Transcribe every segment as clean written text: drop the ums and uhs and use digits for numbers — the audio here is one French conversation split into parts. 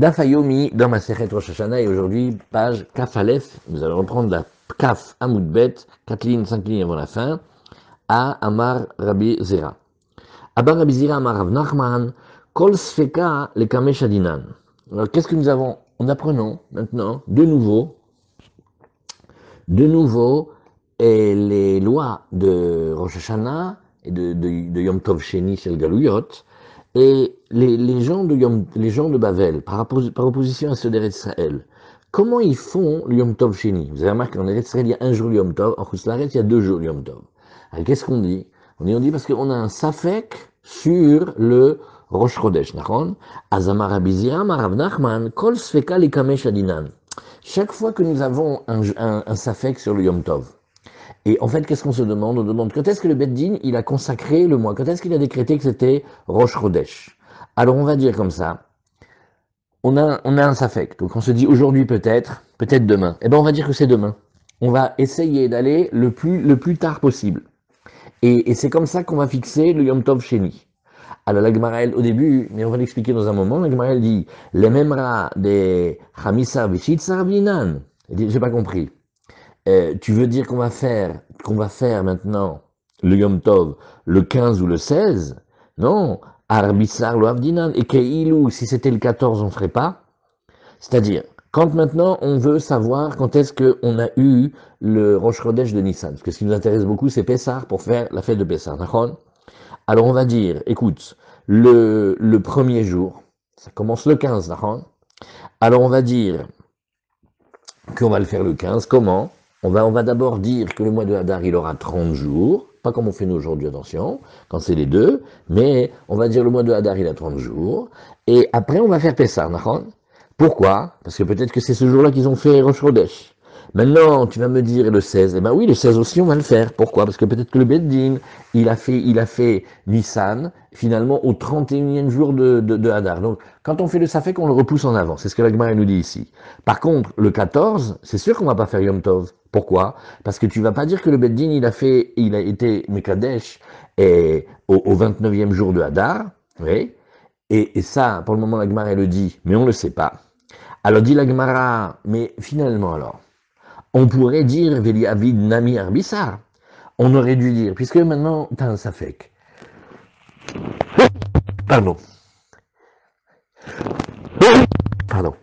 Daf Hayomi dans ma Masechet Rosh Hashanah et aujourd'hui, page Kaf Aleph. Nous allons reprendre la Kaf Amoud Bet, 4 lignes, 5 lignes avant la fin, à Amar Rabbi Zera. Abar Rabbi Zera Amar Rav Nachman, Kol Sfeka le Kamesh Adinan. Alors qu'est-ce que nous avons? En apprenant maintenant, de nouveau, les lois de Rosh Hashanah et de Yom Tov Sheni Shel Galuyot, et les gens de Bavel, par opposition à ceux d'Eretz Israël, comment ils font le Yom Tov Sheni? Vous avez remarqué qu'en Eretz Israël, il y a un jour le Yom Tov, en Chutz La'aretz, il y a 2 jours le Yom Tov. Alors qu'est-ce qu'on dit? On dit parce qu'on a un safek sur le Rosh Chodesh, nachon? Azamar Rabbi Zera Amar Rav Nachman, Kol Sfeka Likamesh Adinan. Chaque fois que nous avons un safek sur le Yom Tov, et en fait, qu'est-ce qu'on se demande? On demande quand est-ce que le Beddin, il a consacré le mois? Quand est-ce qu'il a décrété que c'était Rosh Chodesh? Alors on va dire comme ça, on a un safek, donc on se dit aujourd'hui peut-être demain. Eh ben on va dire que c'est demain. On va essayer d'aller le plus tard possible. Et c'est comme ça qu'on va fixer le Yom Tov Sheni. Alors la Gemara, au début, mais on va l'expliquer dans un moment, la Gemara dit les memra des Chamisa Vishitza Rabinan. J'ai pas compris. Tu veux dire qu'on va faire maintenant le Yom Tov le 15 ou le 16? Non, Arbissar lo Avdinan, et Keilou, si c'était le 14, on ne ferait pas. C'est-à-dire, quand maintenant on veut savoir quand est-ce qu'on a eu le Rosh Chodesh de Nissan, parce que ce qui nous intéresse beaucoup, c'est Pessah, pour faire la fête de Pessah, d'accord? Alors on va dire, écoute, le premier jour, ça commence le 15, d'accord? Alors on va dire qu'on va le faire le 15, comment? On va d'abord dire que le mois de Hadar, il aura 30 jours, pas comme on fait nous aujourd'hui, attention, quand c'est les deux, mais on va dire le mois de Hadar, il a 30 jours, et après on va faire Pessah, d'accord? Pourquoi? Parce que peut-être que c'est ce jour-là qu'ils ont fait Rosh Chodesh. Maintenant, tu vas me dire le 16. Eh ben oui, le 16 aussi, on va le faire. Pourquoi? Parce que peut-être que le Beddin, il a fait Nissan, finalement, au 31e jour de Hadar. Donc, quand on fait le Safek, on le repousse en avant. C'est ce que la Gemara nous dit ici. Par contre, le 14, c'est sûr qu'on va pas faire Yom Tov. Pourquoi? Parce que tu vas pas dire que le Beddin, il a été Mekadesh au 29e jour de Hadar. Oui. Et ça, pour le moment, la Gemara, elle le dit, mais on ne le sait pas. Alors dit la Gemara, mais finalement alors, on pourrait dire Veli Avid Nami Arbissar. On aurait dû dire, puisque maintenant, t'as un safek. Pardon. Pardon.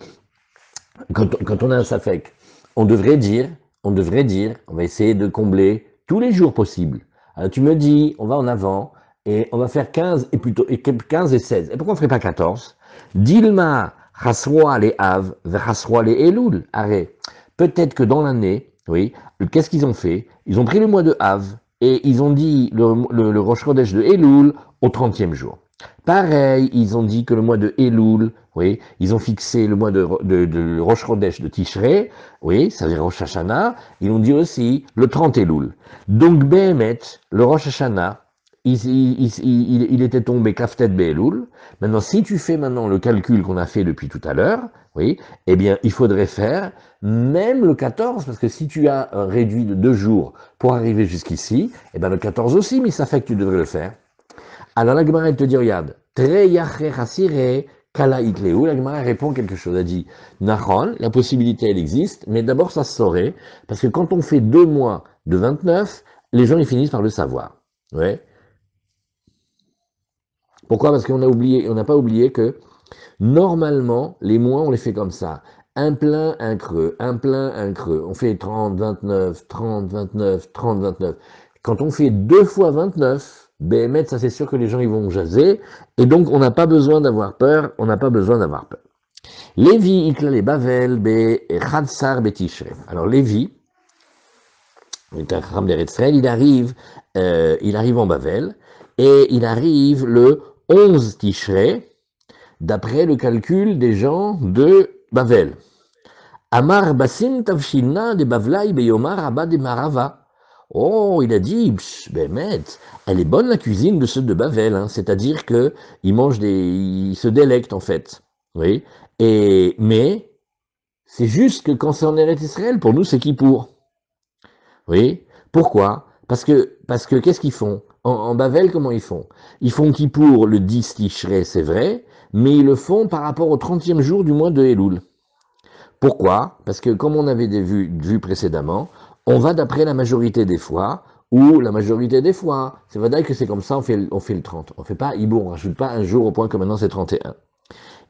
Quand on a un safek, on devrait dire, on va essayer de combler tous les jours possibles. Alors tu me dis, on va en avant, et on va faire 15 et 16. Et pourquoi on ne ferait pas 14? Dilma Chasroa les Av, Chasroa les Elul. Arrête. Peut-être que dans l'année, oui, qu'est-ce qu'ils ont fait? Ils ont pris le mois de Av et ils ont dit le Rosh Chodesh de Elul au 30e jour. Pareil, ils ont dit que le mois de Elul, oui, ils ont fixé le mois de Rosh Chodesh de Tishrei, oui, ça veut dire Rosh Hashanah, ils ont dit aussi le 30 Elul. Donc, Behemet, le Rosh Hashanah, il était tombé Kaftet Be'elul. Maintenant, si tu fais maintenant le calcul qu'on a fait depuis tout à l'heure, oui, eh bien, il faudrait faire même le 14, parce que si tu as réduit de 2 jours pour arriver jusqu'ici, eh bien, le 14 aussi, mais ça fait que tu devrais le faire. Alors, la Gemara, elle te dit, regarde, Tre Yache Hasire Kala Itleu, la Gemara répond quelque chose, elle dit, Nachon, la possibilité, elle existe, mais d'abord, ça se saurait, parce que quand on fait 2 mois de 29, les gens, ils finissent par le savoir. Ouais. Pourquoi? Parce qu'on n'a pas oublié que normalement, les mois, on les fait comme ça. Un plein, un creux, un plein, un creux. On fait 30, 29, 30, 29, 30, 29. Quand on fait 2 fois 29, BMF, ça c'est sûr que les gens ils vont jaser. Et donc, on n'a pas besoin d'avoir peur. Lévi, Ikla les Bavel, Be Chadsar Betishre. Alors, Lévi, est un Chacham d'Eretz Israël, il arrive en Bavel, et il arrive le 11 Tishrei, d'après le calcul des gens de Bavel. Amar Basim Tavshilna de Bavlaï Beyomar Abba de Marava. Oh, il a dit, Bémet, elle est bonne la cuisine de ceux de Bavel, hein, c'est-à-dire que ils se délectent en fait. Oui. Mais c'est juste que quand c'est en Eretz Israël, pour nous c'est Kippour. Oui. Pourquoi? Parce que qu'est-ce qu'ils font? En Bavel, comment ils font? Ils font Kippour le 10 Tishrei, c'est vrai, mais ils le font par rapport au 30e jour du mois de Elul. Pourquoi? Parce que comme on avait vu précédemment, on va d'après la majorité des fois, ou la majorité des fois. C'est vrai que c'est comme ça, on fait le 30. On fait pas Ibour, on rajoute pas un jour au point que maintenant c'est 31.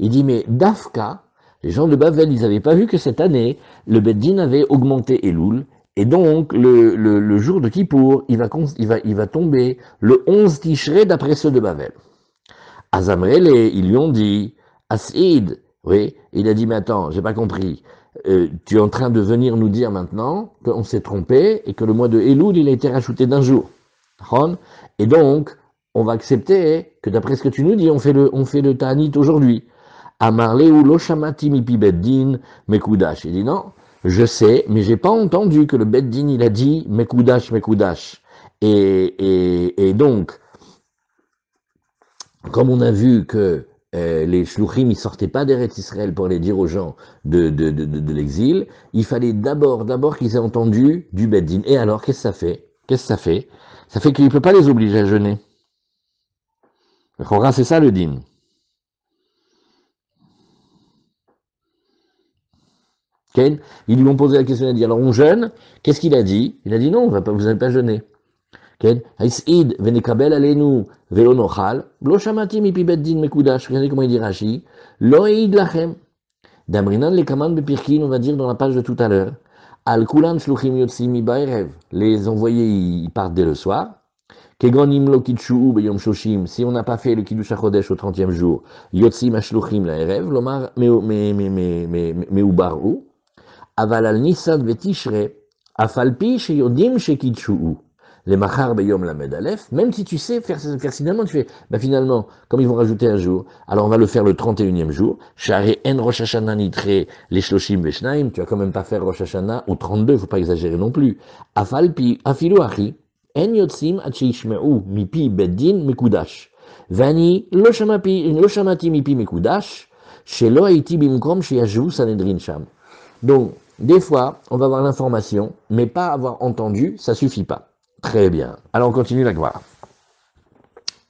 Il dit, mais Dafka, les gens de Bavel, ils n'avaient pas vu que cette année, le Beddin avait augmenté Elul, et donc le jour de Kippour, il va tomber le 11 Tishrei d'après ceux de Bavel. Azamrele, ils lui ont dit, Asid, oui, il a dit, mais attends, j'ai pas compris. Tu es en train de venir nous dire maintenant qu'on s'est trompé et que le mois de Elul, il a été rajouté d'un jour. Et donc, on va accepter que d'après ce que tu nous dis, on fait le Ta'anit aujourd'hui. Amarle ou lo shamati mipi beddin mekudash. Il dit non, je sais, mais j'ai pas entendu que le beddin il a dit mekudash mekudash. Et donc, comme on a vu que les shluchim ils sortaient pas d'Eretz Israël pour aller dire aux gens de l'exil, il fallait d'abord qu'ils aient entendu du beddin. Et alors, qu'est-ce que ça fait? Qu'est-ce que ça fait? Ça fait qu'il ne peut pas les obliger à jeûner. C'est ça le din. Okay. Ils lui ont posé la question, il a dit, alors on jeûne, qu'est-ce qu'il a dit? Il a dit non, vous n'allez pas jeûner. Haïsid, venekabel alenu, velo nochal, lo shamati mipi beddin mekudash, regardez comment il dit Rashi, lo eid lachem, d'amrinan le kaman bepirkin, on va dire dans la page de tout à l'heure, al kulan shluchim yotsim mi baerev, les envoyés, ils partent dès le soir, kegonim lo kitshuu beyom shoshim, si on n'a pas fait le kiddush hachodesh au 30e jour, yotsim ashluchim la erev, lomar meubaru, Aval al Nissan veTishre, afalpi sheyodim shekitshuu. Les machar beyom lamed alef, même si tu sais faire finalement, tu fais, bah finalement, comme ils vont rajouter un jour, alors on va le faire le 31e jour, share en Rosh Hashanah nitre les shloshim veshnaim, tu vas quand même pas faire Rosh Hashanah au 32, faut pas exagérer non plus. Afalpi, afilu achi, en yotzim at sheishmeu mipi beddin mekudash. Vani lo shamati mipi mekudash, shelo haiti bimkom sheyashu sanedrin sham. Donc, des fois, on va avoir l'information, mais pas avoir entendu, ça suffit pas. Très bien. Alors, on continue la Gemara.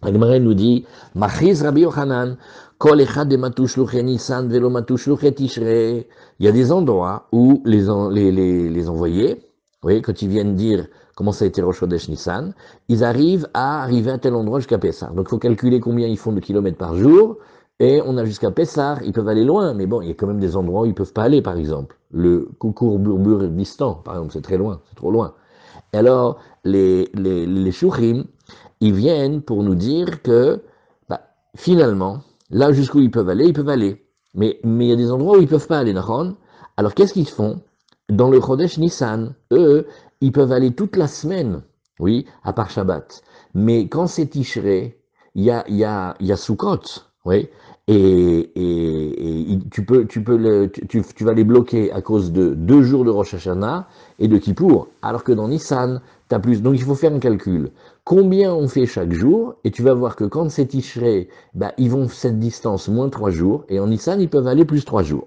La Gemara nous dit, Machiz Rabbi Yochanan, Kol echad de matoushluche Nisan velo matoushluche Tishrei. Il y a des endroits où les envoyés, vous voyez, quand ils viennent dire comment ça a été Rosh Chodesh Nissan, ils arrivent à tel endroit jusqu'à Pessah. Donc, il faut calculer combien ils font de kilomètres par jour. Et on a jusqu'à Pessah, ils peuvent aller loin, mais bon, il y a quand même des endroits où ils peuvent pas aller, par exemple. Le Koukour-Burbur-Bistan, par exemple, c'est très loin, c'est trop loin. Et alors, les Shouchim, ils viennent pour nous dire que, bah, finalement, là jusqu'où ils peuvent aller, ils peuvent aller. Mais il y a des endroits où ils peuvent pas aller, Nahon. Alors, qu'est-ce qu'ils font? Dans le Chodesh Nissan, eux, ils peuvent aller toute la semaine, oui, à part Shabbat. Mais quand c'est Tishrei, il y a Sukkot, oui. Et tu vas les bloquer à cause de 2 jours de Rosh Hashanah et de Kippour, alors que dans Nissan, tu as plus. Donc il faut faire un calcul. Combien on fait chaque jour? Et tu vas voir que quand c'est Tishrei, bah, ils vont cette distance moins 3 jours, et en Nissan, ils peuvent aller plus 3 jours.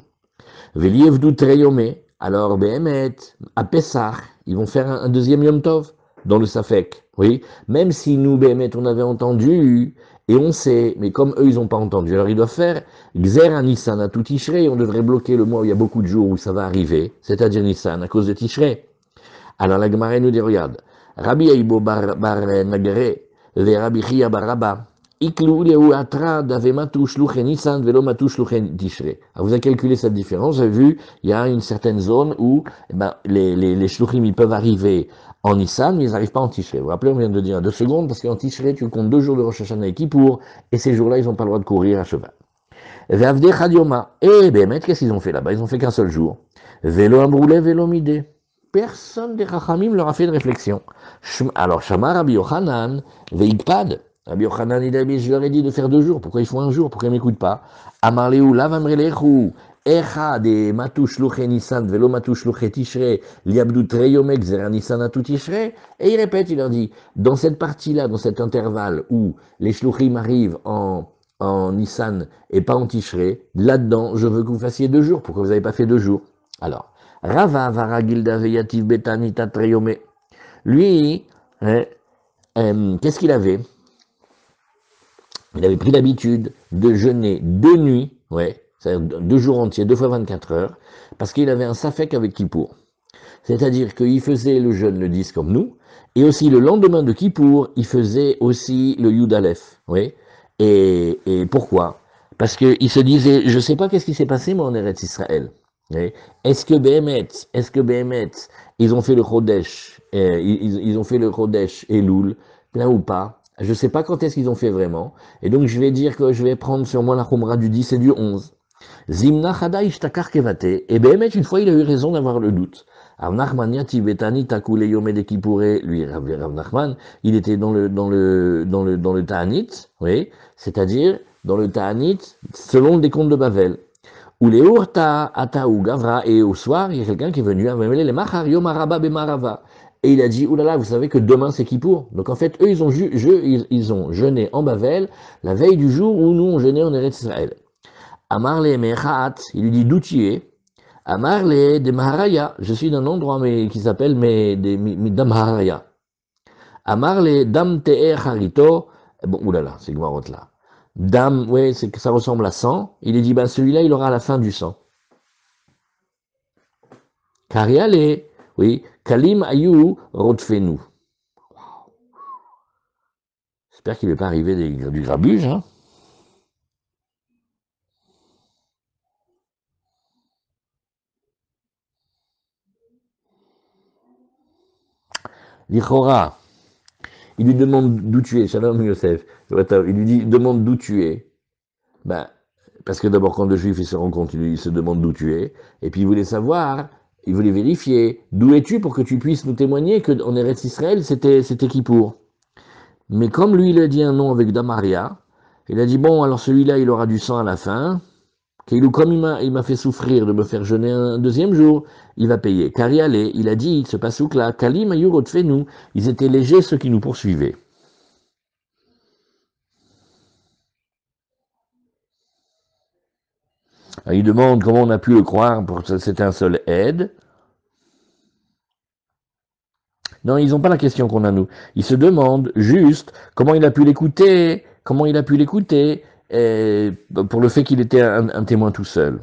Velievdu Treyomé, alors Behemet, à Pessah, ils vont faire un deuxième Yom Tov dans le Safek. Oui, même si nous, Behemet, on avait entendu, et on sait, mais comme eux, ils n'ont pas entendu, alors ils doivent faire Xer à Nissan, à tout Tishrei, on devrait bloquer le mois où il y a beaucoup de jours où ça va arriver, c'est-à-dire Nissan, à cause de Tishrei. Alors la Gemara nous dit, regarde, Rabbi Aibo bar Nagare, ve Rabbi Chia bar Rabba, Iklu leu atra dave matu shluche Nissan velo matu shluche Tishrei. Alors vous avez calculé cette différence, vous avez vu, il y a une certaine zone où les shluchim ils peuvent arriver en Nissan, mais ils n'arrivent pas en Tishrei. Vous vous rappelez, on vient de dire 2 secondes, parce qu'en Tishrei, tu comptes 2 jours de Rosh Hashanah et Kippour, et ces jours-là, ils n'ont pas le droit de courir à cheval. Ve'avde chadioma. Et Bémet, qu'est-ce qu'ils ont fait là-bas? Ils ont fait qu'un seul jour. Vélo ambroulé, vélo midé. Personne des Chachamim leur a fait de réflexion. Alors, Shama Rabbi Yochanan, ve'ikpad. Rabbi Yochanan, je leur ai dit de faire 2 jours. Pourquoi ils font un jour? Pourquoi ils ne m'écoutent pas? Amarleu, lavamrelechu. Echa de matouch luche Nissan, velo matouch luche Tishrei, liabdu treyomek zera Nissan atu Tishrei. Et il répète, il leur dit, dans cette partie-là, dans cet intervalle où les shluchim arrivent en Nissan et pas en Tishrei, là-dedans, je veux que vous fassiez 2 jours. Pourquoi vous n'avez pas fait 2 jours? Alors, Rava varagilda veyativ betanita treyome. Lui, qu'est-ce qu'il avait? il avait pris l'habitude de jeûner 2 nuits, ouais, c'est-à-dire 2 jours entiers, 2 fois 24 heures, parce qu'il avait un safek avec Kippour. C'est-à-dire qu'il faisait le jeûne le 10 comme nous, et aussi le lendemain de Kippour, il faisait aussi le Yud Aleph. Oui. Et pourquoi? Parce qu'il se disait, je ne sais pas qu'est-ce qui s'est passé moi en Eretz Israël. Oui. Est-ce que Béhémet, ils ont fait le Chodesh, ils ont fait le Chodesh Elul, plein ou pas? Je ne sais pas quand est-ce qu'ils ont fait vraiment. Et donc je vais dire que je vais prendre sur moi la Khumra du 10 et du 11. Zimna Chada Ishtakar Kevate. Et Béhémet, une fois, il a eu raison d'avoir le doute. Rav Nachman Yati Betani Takule Yom Kippouré, lui, Rav Nachman, il était dans le Ta'anit, oui, c'est-à-dire dans le Ta'anit, selon le décompte de Bavel. Ou les Urta, Ata ou Gavra, et au soir, il y a quelqu'un qui est venu à les Machar Yom Araba Bemarava. Et il a dit, oulala, vous savez que demain c'est Kippour. Donc en fait, eux, ils ont jeûné en Bavel la veille du jour où nous on jeûnait en Eretz Israël. Amarle Mechat, il lui dit d'où tu es. Amarle de Maharaya, je suis d'un endroit qui s'appelle Dam Maharaya. Amarle Dam Te'er Harito, bon, oulala, c'est Gmarot là. Dam, ouais, ça ressemble à sang. Il lui dit, ben celui-là, il aura la fin du sang. Kariale, oui, Kalim Ayu Rotfenu. J'espère qu'il ne va pas arriver du grabuge, hein. Lichora, il lui demande d'où tu es, Shalom Yosef. Il lui dit, demande d'où tu es. Ben, parce que d'abord, quand le juif il se rend compte, il se demande d'où tu es, et puis il voulait savoir, il voulait vérifier, d'où es-tu pour que tu puisses nous témoigner qu'en Eretz Israël, c'était Kippour. Mais comme lui, il a dit un nom avec Damaria, il a dit, bon, alors celui-là, il aura du sang à la fin, comme il m'a fait souffrir de me faire jeûner un deuxième jour, il va payer. Car il allait, il a dit, ce pasouk-là, Kalim Ayurot fait nous, ils étaient légers ceux qui nous poursuivaient. Alors, il demande comment on a pu le croire, c'était un seul aide. Non, ils n'ont pas la question qu'on a nous. Ils se demandent juste comment il a pu l'écouter, pour le fait qu'il était un témoin tout seul.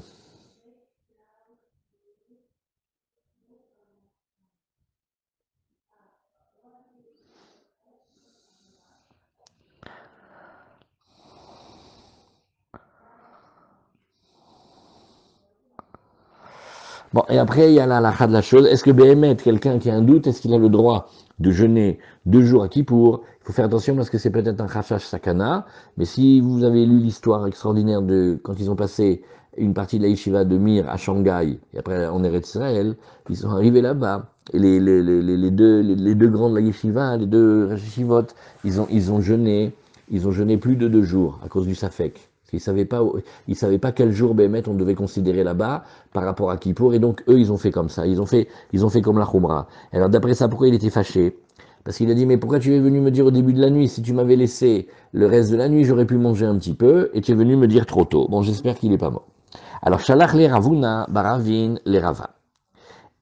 Bon, et après, il y a la halakha de la chose. Est-ce que Béhémet, quelqu'un qui a un doute, est-ce qu'il a le droit de jeûner 2 jours à Kippour? Il faut faire attention parce que c'est peut-être un chashash sakana, mais si vous avez lu l'histoire extraordinaire de quand ils ont passé une partie de la yeshiva de Mir à Shanghai, et après en Eretz Israël, ils sont arrivés là-bas, et les deux grands de la yeshiva, les deux yeshivot, ils ont jeûné plus de 2 jours à cause du safek. Ils savaient pas quel jour Béhémet on devait considérer là-bas par rapport à Kippour, et donc eux, ils ont fait comme ça, ils ont fait comme la Khumra. Alors d'après ça, pourquoi il était fâché? Parce qu'il a dit, mais pourquoi tu es venu me dire au début de la nuit? Si tu m'avais laissé le reste de la nuit, j'aurais pu manger un petit peu, et tu es venu me dire trop tôt. Bon, j'espère qu'il est pas mort. Alors, Shalach le Ravuna, Baravin le Rava.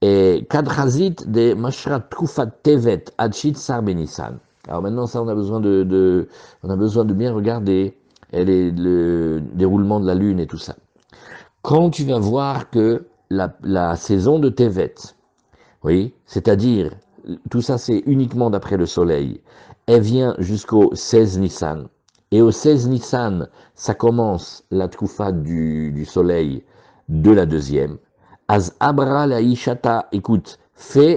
Et Kadrazit de Mashrat Kufat Tevet Adshit Sar Benissan. Alors maintenant, ça, on a besoin de bien regarder le déroulement de la lune et tout ça. Quand tu vas voir que la saison de Tevet, oui, c'est-à-dire, tout ça c'est uniquement d'après le soleil, elle vient jusqu'au 16 Nissan. Et au 16 Nissan, ça commence la Tkoufa du soleil de la deuxième. Az Abra la Ishata, écoute,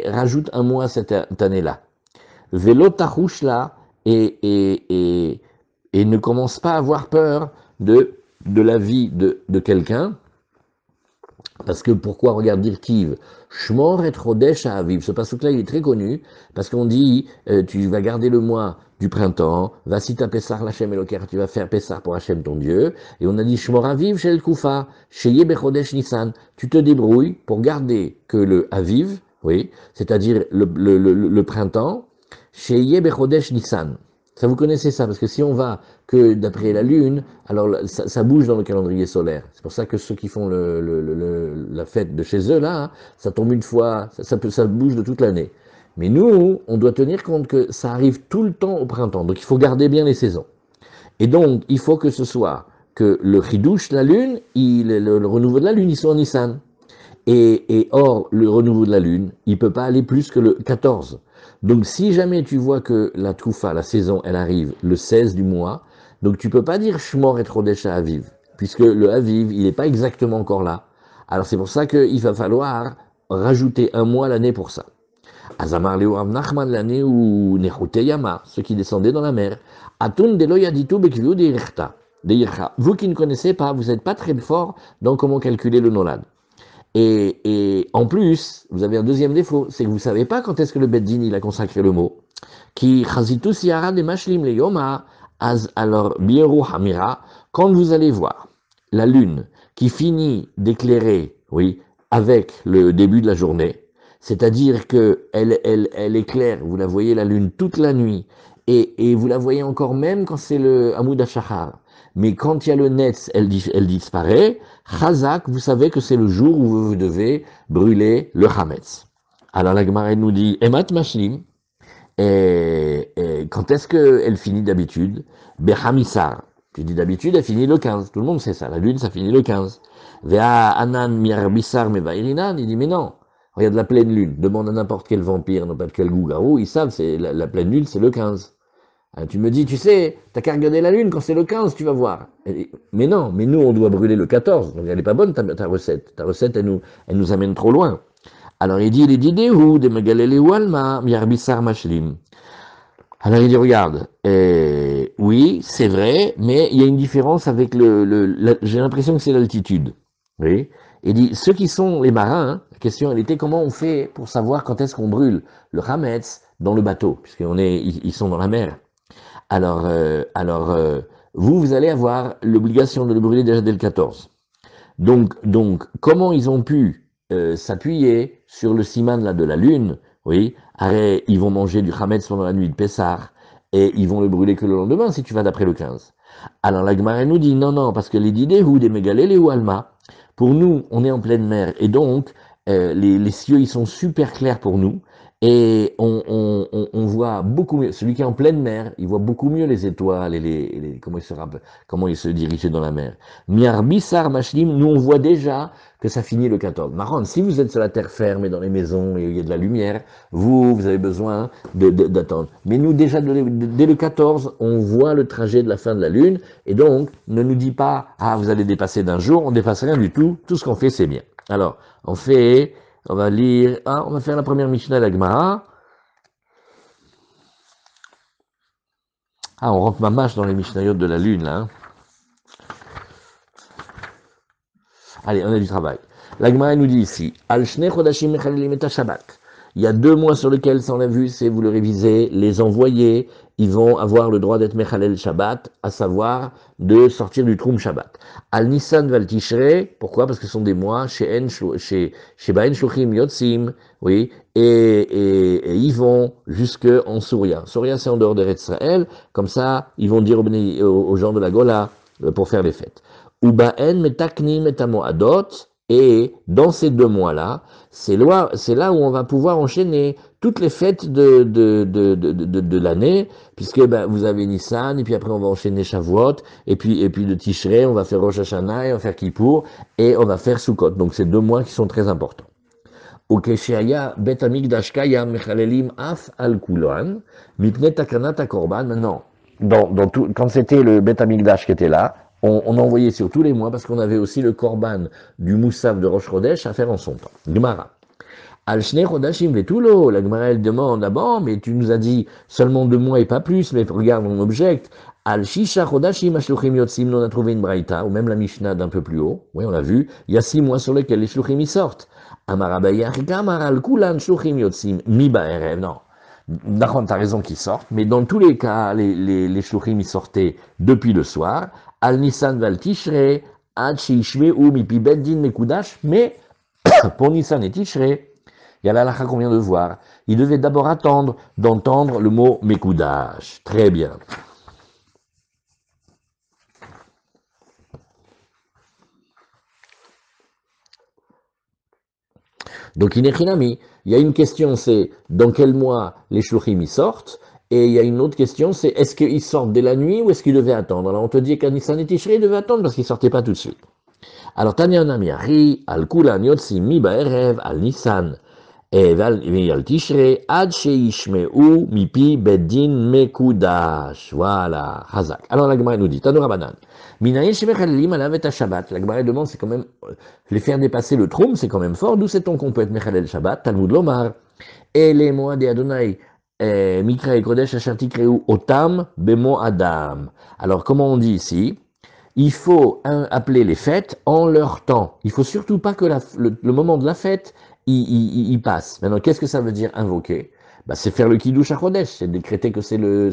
rajoute un mois cette année-là. Velo là et ne commence pas à avoir peur de la vie de quelqu'un. Parce que pourquoi regarde dire Kiv Shmor et Chodesh à Aviv. Ce passage-là, il est très connu, parce qu'on dit, tu vas garder le mois du printemps, Vasita Pessar l'Hachem Eloker, tu vas faire Pessar pour Hachem ton Dieu, et on a dit Shmor Aviv Shel Kufa, Sheye Bechodesh Nissan. Tu te débrouilles pour garder que le Aviv, oui, c'est-à-dire le printemps, Sheye Bechodesh Nissan. Ça, vous connaissez ça, parce que si on va que d'après la Lune, alors ça bouge dans le calendrier solaire. C'est pour ça que ceux qui font la fête de chez eux, là, ça tombe une fois, ça bouge de toute l'année. Mais nous, on doit tenir compte que ça arrive tout le temps au printemps, donc il faut garder bien les saisons. Et donc, il faut que ce soit que le chidouche, la lune, le renouveau de la lune, il soit en Nissan. Et or, le renouveau de la lune, il peut pas aller plus que le 14. Donc, si jamais tu vois que la Toufa, la saison, elle arrive le 16 du mois, donc tu peux pas dire Shmor et Chodesh à Aviv, puisque le Aviv, il n'est pas exactement encore là. Alors, c'est pour ça qu'il va falloir rajouter un mois l'année pour ça. Azamar Leo Rav Nachman l'année où Nechute Yama, ceux qui descendaient dans la mer. Atun de Loyaditu Bekviu de Yircha. Vous qui ne connaissez pas, vous n'êtes pas très fort dans comment calculer le nolad. Et en plus, vous avez un deuxième défaut, c'est que vous ne savez pas quand est-ce que le Beddin il a consacré le mot. Qui chazitus yara de mashlim le yoma, alors bieru hamira, quand vous allez voir la lune qui finit d'éclairer, oui, avec le début de la journée, c'est-à-dire que elle éclaire, vous la voyez la lune toute la nuit, et vous la voyez encore même quand c'est le Hamoud HaShachar. Mais quand il y a le Netz, elle disparaît. Chazak, vous savez que c'est le jour où vous devez brûler le Hametz. Alors la Gemara nous dit, Emat Mashlim, et quand est-ce qu'elle finit d'habitude? Behamissar. Tu dis d'habitude, elle finit le 15. Tout le monde sait ça. La lune, ça finit le 15. Vea Anan Miarbissar Mevairinan. Il dit, mais non. Regarde la pleine lune. Demande à n'importe quel vampire, n'importe quel loup-garou. Ils savent, c'est la pleine lune, c'est le 15. Tu me dis, tu sais, t'as qu'à regarder la lune quand c'est le 15, tu vas voir. Mais non, mais nous, on doit brûler le 14. Donc elle n'est pas bonne, ta recette. Ta recette, elle nous amène trop loin. Alors il dit, les Didéhou, des Megalele Walma, Miarbissar Mashlim. Alors il dit, regarde, oui, c'est vrai, mais il y a une différence avec j'ai l'impression que c'est l'altitude. Oui. Il dit, ceux qui sont les marins, hein, la question, elle était comment on fait pour savoir quand est-ce qu'on brûle le Hametz dans le bateau, ils sont dans la mer. Alors, vous allez avoir l'obligation de le brûler déjà dès le 14. Donc, comment ils ont pu s'appuyer sur le siman là, de la lune, oui, ils vont manger du Hametz pendant la nuit de Pessah, et ils vont le brûler que le lendemain si tu vas d'après le 15. Alors la Gemara nous dit non, parce que les Didéhou, des Mégalés, ou Alma, pour nous, on est en pleine mer, et donc les cieux, ils sont super clairs pour nous, et on voit beaucoup mieux. Celui qui est en pleine mer, il voit beaucoup mieux les étoiles et comment il se dirige dans la mer. Miar Bissar Mashlim, nous on voit déjà que ça finit le 14. Marron, si vous êtes sur la terre ferme et dans les maisons et il y a de la lumière, vous avez besoin d'attendre. Mais nous déjà, dès le 14, on voit le trajet de la fin de la lune, et donc ne nous dis pas, ah vous allez dépasser d'un jour, on dépasse rien du tout ce qu'on fait c'est bien. Alors, on va lire, on va faire la première Mishnah de la Gemara. On rentre ma mâche dans les Mishnayot de la lune là. Hein. Allez, on a du travail. La Gemara nous dit ici, Al Shnei Chodashim Mechalelim et Shabbat. Il y a 2 mois sur lesquels, ça on l'a vu, c'est vous le révisez, les envoyés, ils vont avoir le droit d'être Mechalel Shabbat, à savoir de sortir du Troum Shabbat. Al Nissan Val Tishrei, pourquoi? Parce que ce sont des mois chez Baen Shluchim Yotzim, oui, et ils vont jusque en Souria. Souria, c'est en dehors de Israël, comme ça, ils vont dire aux gens de la Gola pour faire les fêtes. Ubaen Metaknim et Amoadot, et dans ces 2 mois-là, c'est là où on va pouvoir enchaîner toutes les fêtes de l'année, puisque vous avez Nissan, et puis après on va enchaîner Shavuot, et puis de Tishrei, on va faire Rosh Hashanah, et on va faire Kippour, et on va faire Sukkot. Donc c'est 2 mois qui sont très importants. Ukeshaya Bet Hamikdash Kayam Mechalelim Af Al Kulan, Mipne Takanat Korban. Maintenant, quand c'était le Bet Hamikdash qui était là, on envoyait sur tous les mois parce qu'on avait aussi le korban du Moussaf de Rosh Chodesh à faire en son temps. Gemara. Al Shnei Chodashim Vetulo. La Gemara elle demande, ah bon, mais tu nous as dit seulement 2 mois et pas plus, mais regarde, on objecte. Al Shisha Chodashim Ashluchim Yotzim, on a trouvé une braïta, ou même la Mishnah d'un peu plus haut. Oui, on l'a vu. Il y a 6 mois sur lesquels les Shluchim y sortent. Amarabaya Rikamar Al Kulan Shluchim Yotzim, Mi Ba'erev. Non. D'accord, t'as raison qu'ils sortent, mais dans tous les cas, les shluchim y sortaient depuis le soir. Al Nissan Val Tishrei, Ad Sheishmeu Mipi Beddin Mekudash, mais pour Nissan et Tishrei, il y a la halakha qu'on vient de voir. Il devait d'abord attendre d'entendre le mot Mekudash. Très bien. Donc, il y a une question, c'est dans quel mois les shluchim y sortent, Et il y a une autre question, c'est est-ce qu'ils sortent dès la nuit ou est-ce qu'ils devaient attendre? Alors on te dit qu'à Nissan et Tishrei, ils devaient attendre parce qu'ils sortaient pas tout de suite. Alors Tanya Namiari, al Kulan Yotzi mi ba'erev, al Nissan, ועל תשרי, עד שישמעו מפי בית דין מקודש. וואלה, חזק. Alors la Gemara nous dit, Tano Rabanan, minaïn shemechalelim alav et Shabbat. La Gemara demande, c'est quand même, les faire dépasser le trône, c'est quand même fort. D'où sait-on qu'on peut être mechalel Shabbat? Talmud Lomar, et les mois de Adonai, mikra et kodesh asher tikreu otam bemo adam. Alors comment on dit ici? Il faut appeler les fêtes en leur temps. Il faut surtout pas que le moment de la fête il passe. Maintenant, qu'est-ce que ça veut dire invoquer? Bah, c'est faire le kiddush à Chodesh, c'est décréter que c'est le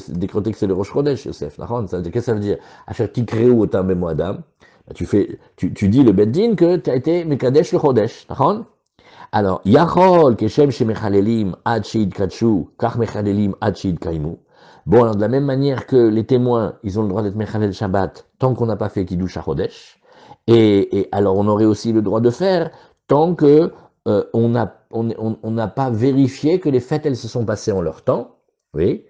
Rosh Chodesh, Yosef. Qu'est-ce que ça veut dire? Asher tikreu otam bemo adam. Bah, tu dis le beddin que tu as été mekadesh le Chodesh. Alors, Yachol, Keshem Shemechalelim, Ad Sheid Katshu, Kach Mechalelim, Ad Sheid Kaimu. Bon, alors de la même manière que les témoins, ils ont le droit d'être Mechalel Shabbat tant qu'on n'a pas fait Kiddush HaChodesh. Et alors, on aurait aussi le droit de faire tant que on n'a pas vérifié que les fêtes, elles se sont passées en leur temps. Oui.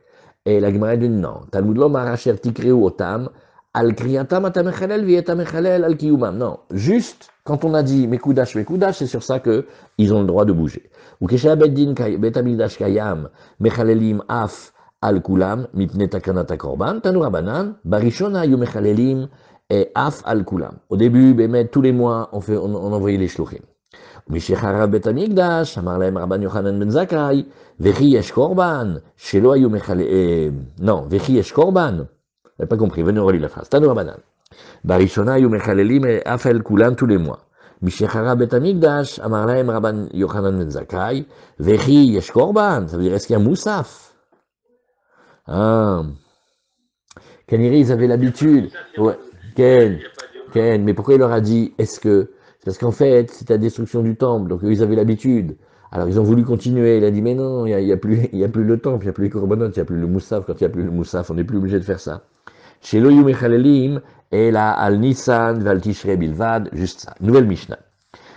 Et la Gemara dit non. Talmud lo maracher tikreu otam, al kriyatam atamechalel vietamechalel al kiyumam. Non. Juste quand on a dit mekudash, c'est sur ça que ils ont le droit de bouger. Ou kesha beddin betamigdash kayam mechalelim af al kulam mipne takanat korban tanu rabanan barishona yu mechalelim af al kulam. Au début, bémet tous les mois, on envoyait les shluchim. משחרב בית המקדש, אמר להם רבן יוחנן בן זכאי, וכי יש קורבן, שלא היו non, וכי יש קורבן, j'ai pas compris, venez relire la phrase, תנו רבנן. בראשונה היו מחללים אף אל כולם tous les mois. משחרב בית המקדש, אמר להם רבן יוחנן בן זכאי, וכי יש קורבן, ça veut dire est-ce qu'il y a moussaf? Kaniri, ils avaient l'habitude, ouais, Ken, mais pourquoi il leur a dit, est-ce que parce qu'en fait, c'est la destruction du temple, donc ils avaient l'habitude. Alors ils ont voulu continuer, il a dit, mais non, il y a plus le temple, il n'y a plus les corbanotes, il n'y a plus le moussaf, quand il n'y a plus le moussaf, on n'est plus obligé de faire ça. Chez l'Oyum Echalelim, et là, al Nissan, val Tishrei Bilvad, juste ça. Nouvelle Mishnah.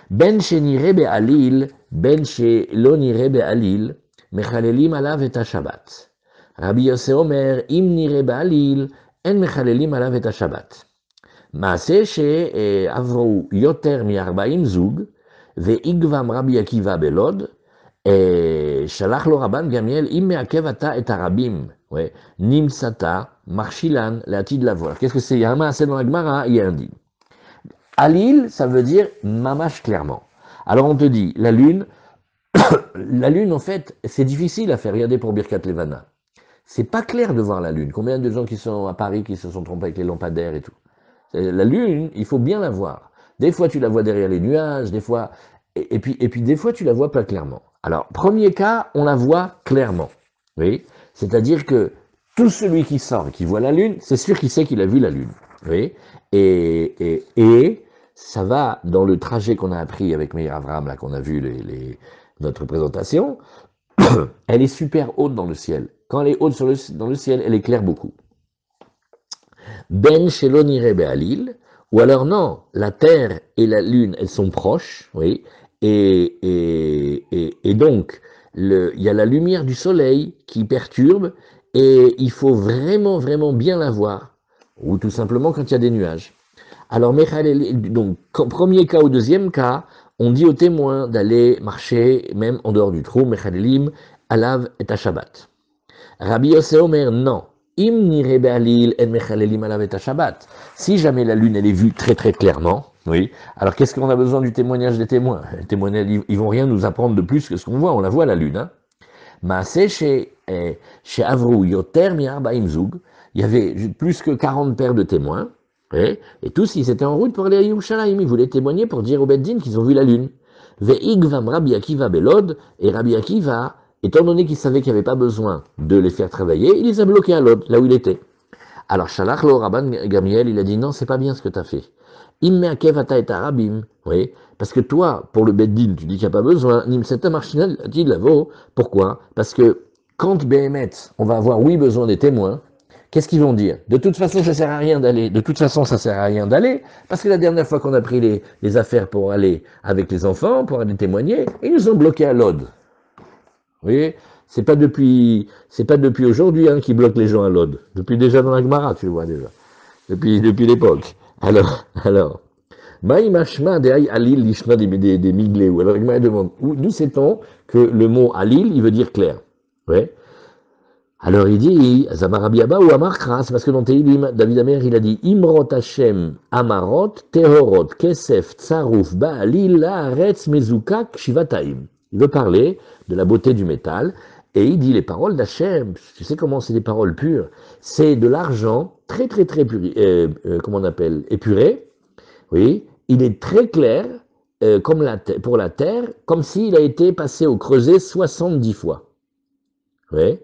Ben she nire be'alil, ben she lo nire be'alil, mechalelim alav et ha-Shabbat. Rabbi Yosef Omer, im nire be'alil, en mechalelim alav et ha-Shabbat. מעשה שעברו יותר מ-40 זוג, ואיגבם רבי עקיבא בלוד, שלח לו רבן גמליאל, אם מעכב אתה את הרבים, נמצאת מכשילן לעתיד לבוא. Qu'est-ce que c'est? Il y a un מעשה dans la Gemara, il y a un din. Alil, ça veut dire mamash clairement. Alors on te dit, la lune, en fait, c'est difficile à faire. Regardez pour Birkat Levana. C'est pas clair de voir la lune. Combien de gens qui sont à Paris, qui se sont trompés avec les lampadaires et tout? La lune, il faut bien la voir. Des fois, tu la vois derrière les nuages, des fois, et puis des fois, tu la vois pas clairement. Alors, premier cas, on la voit clairement. Oui, c'est-à-dire que tout celui qui sort et qui voit la lune, c'est sûr qu'il sait qu'il a vu la lune. Oui, et ça va dans le trajet qu'on a appris avec Meir Avram, là, qu'on a vu notre présentation. Elle est super haute dans le ciel. Quand elle est haute dans le ciel, elle éclaire beaucoup. Ben shelo nire be'alil, ou alors non, la terre et la lune, elles sont proches, oui, et donc, il y a la lumière du soleil qui perturbe, et il faut vraiment, vraiment bien la voir, ou tout simplement quand il y a des nuages. Alors, donc, premier cas ou deuxième cas, on dit aux témoins d'aller marcher, même en dehors du trou, Mechalelim, alav et à Shabbat. Rabbi Yosef Omer, non. Im nire be'alil en mechalelim alav et Shabbat. Si jamais la lune elle est vue très très clairement, oui. Alors qu'est-ce qu'on a besoin du témoignage des témoins? Les témoignages, ils vont rien nous apprendre de plus que ce qu'on voit. On la voit la lune. Maaseh chez Avru yoter mi-arba'im zug. Il y avait plus que 40 paires de témoins. Oui, et tous ils étaient en route pour aller à Yerushalayim. Ils voulaient témoigner pour dire au Beddin qu'ils ont vu la lune. Ve'igvam Rabbi Akiva belod, et Rabbi Akiva, étant donné qu'il savait qu'il n'y avait pas besoin de les faire travailler, il les a bloqués à Lod, là où il était. Alors, Shalach lo Rabban Gamliel, il a dit non, c'est pas bien ce que tu as fait. Immeakev ata et arabim, oui, parce que toi, pour le Beddin, tu dis qu'il n'y a pas besoin, Nimseta marchinal dit lavo, pourquoi? Parce que quand Béhémet, on va avoir oui besoin des témoins, qu'est-ce qu'ils vont dire? De toute façon, ça sert à rien d'aller. De toute façon, ça sert à rien d'aller, parce que la dernière fois qu'on a pris les affaires pour aller avec les enfants, pour aller témoigner, ils nous ont bloqués à Lod. Vous voyez, c'est pas depuis aujourd'hui hein, qui bloque les gens à l'Aude. Depuis déjà dans la Gemara, tu le vois déjà. Depuis l'époque. Alors. Maïmashma de Alil Lishma des Migléou. Alors, il m'a demandé, d'où sait-on que le mot Alil, il veut dire clair? Ouais. Alors, il dit, Zamarabiaba ou Amarkra, c'est parce que dans Teilim, David Amer, il a dit, Imrot Hashem Amarot, Tehorot, Kesef, Tsarouf, Baalil, Laaretz, Mezukak, Shivataim. Il veut parler de la beauté du métal, et il dit les paroles d'Hachem. Tu sais comment c'est des paroles pures? C'est de l'argent très, très, très pur, comment on appelle, épuré. Oui, il est très clair comme pour la terre, comme s'il a été passé au creuset 70 fois. Oui.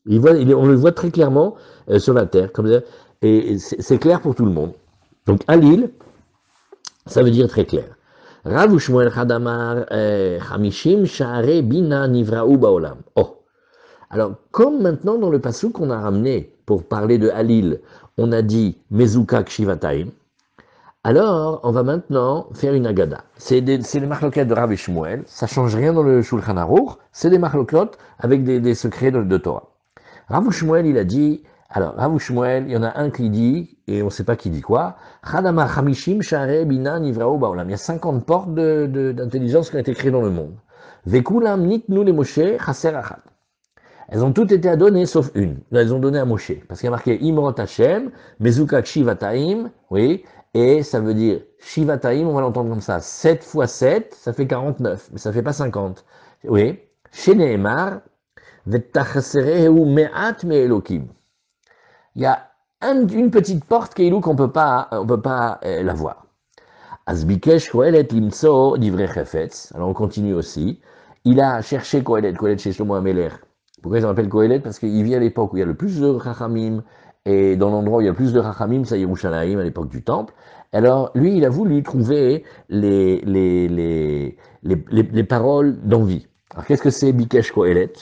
On le voit très clairement sur la terre, comme ça, et c'est clair pour tout le monde. Donc, Alil, ça veut dire très clair. Rav Shmuel Chadamar Hamishim Sha'are Bina Nivraou Baolam. Oh. Alors, comme maintenant dans le passou qu'on a ramené pour parler de Halil, on a dit Mezukak Shivataim, alors on va maintenant faire une agada. C'est les marloquettes de Rav et Shmuel, ça change rien dans le Shulchan Aruch, c'est des marloquettes avec des secrets de Torah. Rav Shmuel, il a dit, alors Rav Shmuel, il y en a un qui dit, et on ne sait pas qui dit quoi, Chadama Hamishim Share Bina Nivrao Baolam. Il y a 50 portes d'intelligence qui ont été créées dans le monde. Vekulam Nitnu le Moshe Chaser Achat. Elles ont toutes été à donner sauf une. Elles ont donné à Moshe. Parce qu'il y a marqué Imrot Hashem, Mezukak Shivataim, oui, et ça veut dire Shivataim, on va l'entendre comme ça. 7 fois 7, ça fait 49, mais ça fait pas 50. Oui. Chez Nehemar, Vettachaserehu Me'at Me'elokim. Il y a une petite porte Keilou qu'on peut pas la voir. Azbikesh Kohelet Limso Divrei Chefetz. Alors on continue aussi. Il a cherché Kohelet chez Shlomo HaMelech. Pourquoi ils appellent Kohelet? Parce qu'il vit à l'époque où il y a le plus de Chachamim, et dans l'endroit où il y a le plus de Chachamim, c'est Yerushalayim, à l'époque du Temple. Alors, lui, il a voulu trouver les paroles d'envie. Alors, qu'est-ce que c'est Bikesh Kohelet?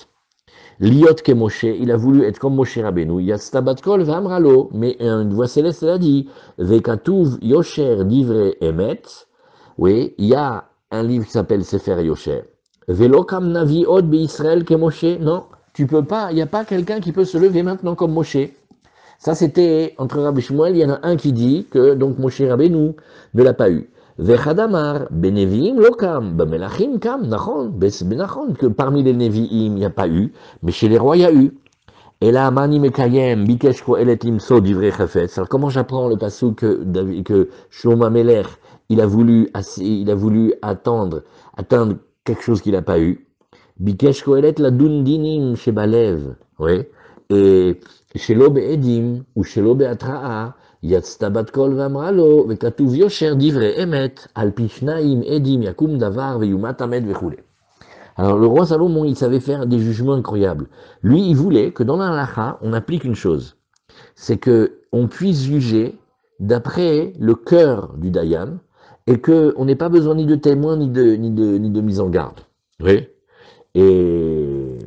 Liot ke Moshe, il a voulu être comme Moshe Rabbeinu. Yastabat kol v'amralo, mais une voix céleste l'a dit. Vekatuv Yosher Divrei Emet. Oui, il y a un livre qui s'appelle Sefer Yosher. Velo kam navi od Israël ke Moshe. Non, tu peux pas, il n'y a pas quelqu'un qui peut se lever maintenant comme Moshe. Ça, c'était entre Rabbi Shmuel, il y en a un qui dit que donc Moshe Rabbeinu ne l'a pas eu. Vechadamar, Beneviim lokam, Bemelachim kam, nachon, benachon, que parmi les Neviim, il n'y a pas eu, mais chez les rois, il y a eu. Et là, Mani Mekayem, Bikesh Kohelet Imso Divrei Chefetz. Alors, comment j'apprends le passage que Shlomo HaMelech, il a voulu atteindre quelque chose qu'il n'a pas eu? Bikesh Kohelet la Dundinim chez Balev. Oui. Et Shelo Be'edim, ou Shelo Be'atra'a, Yatztabat Kol Vamralo, Vekatuv Yosher Divrei Emet, Al Pishnaim Edim Yakum Davar Veyumat Amed Vechule. Alors, le roi Salomon, il savait faire des jugements incroyables. Lui, il voulait que dans la halakha, on applique une chose. C'est que on puisse juger d'après le cœur du Dayan, et qu'on n'ait pas besoin ni de témoins, ni de mise en garde. Oui. Et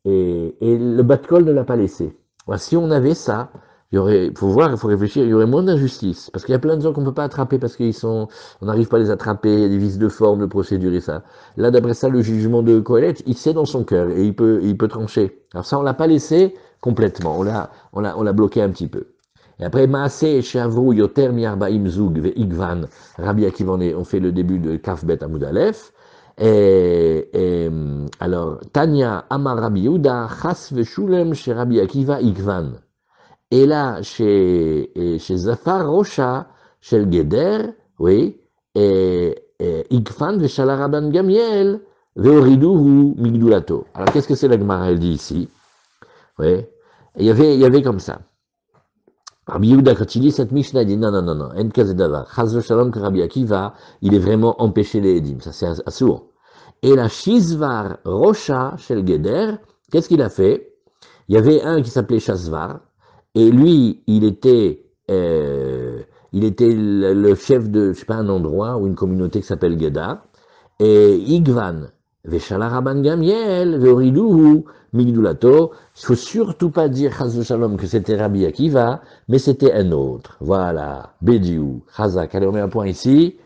le Bat-Kol ne l'a pas laissé. Alors, si on avait ça, il faut voir, il faut réfléchir, il y aurait moins d'injustice. Parce qu'il y a plein de gens qu'on ne peut pas attraper parce on n'arrive pas à les attraper, il y a des vices de forme, de procédure et ça. Là, d'après ça, le jugement de Kohelet, il sait dans son cœur et il peut trancher. Alors ça, on l'a pas laissé complètement, on l'a bloqué un petit peu. Et après, Maaseh, Shavru, Yoter, Miarbaim, Zug, Ve Igvan, Rabbi Akiva, on fait le début de Kaf Bet Amud Aleph. Alors, Tanya, Amar Rabbi Yehuda, Chas Veshulem, chez Rabbi Akiva, Igvan. Et là, chez Zafar Rocha, chez le Geder, oui, Igvan Veshala Rabban Gamiel, Veoriduhu Migdulato. Alors, qu'est-ce que c'est la Gemara, elle dit ici? Oui. Il y avait comme ça. Rabbi Yehuda, quand il lit cette Mishnah, il dit non, en kazedavar. Chaz Shalom que Rabbi Akiva, il est vraiment empêché les Edim. Ça, c'est assourd. Et la Shizvar Rocha, chez le Geder, qu'est-ce qu'il a fait? Il y avait un qui s'appelait Shazvar, et lui, il était le chef de, je sais pas, un endroit ou une communauté qui s'appelle Geda, et Igvan, Veshala Rabban Gamiel, Veoriduhu, Migdulato, il faut surtout pas dire Chaz Shalom que c'était Rabbi Akiva, mais c'était un autre. Voilà, Bediou, Chazak. Allez, on met un point ici.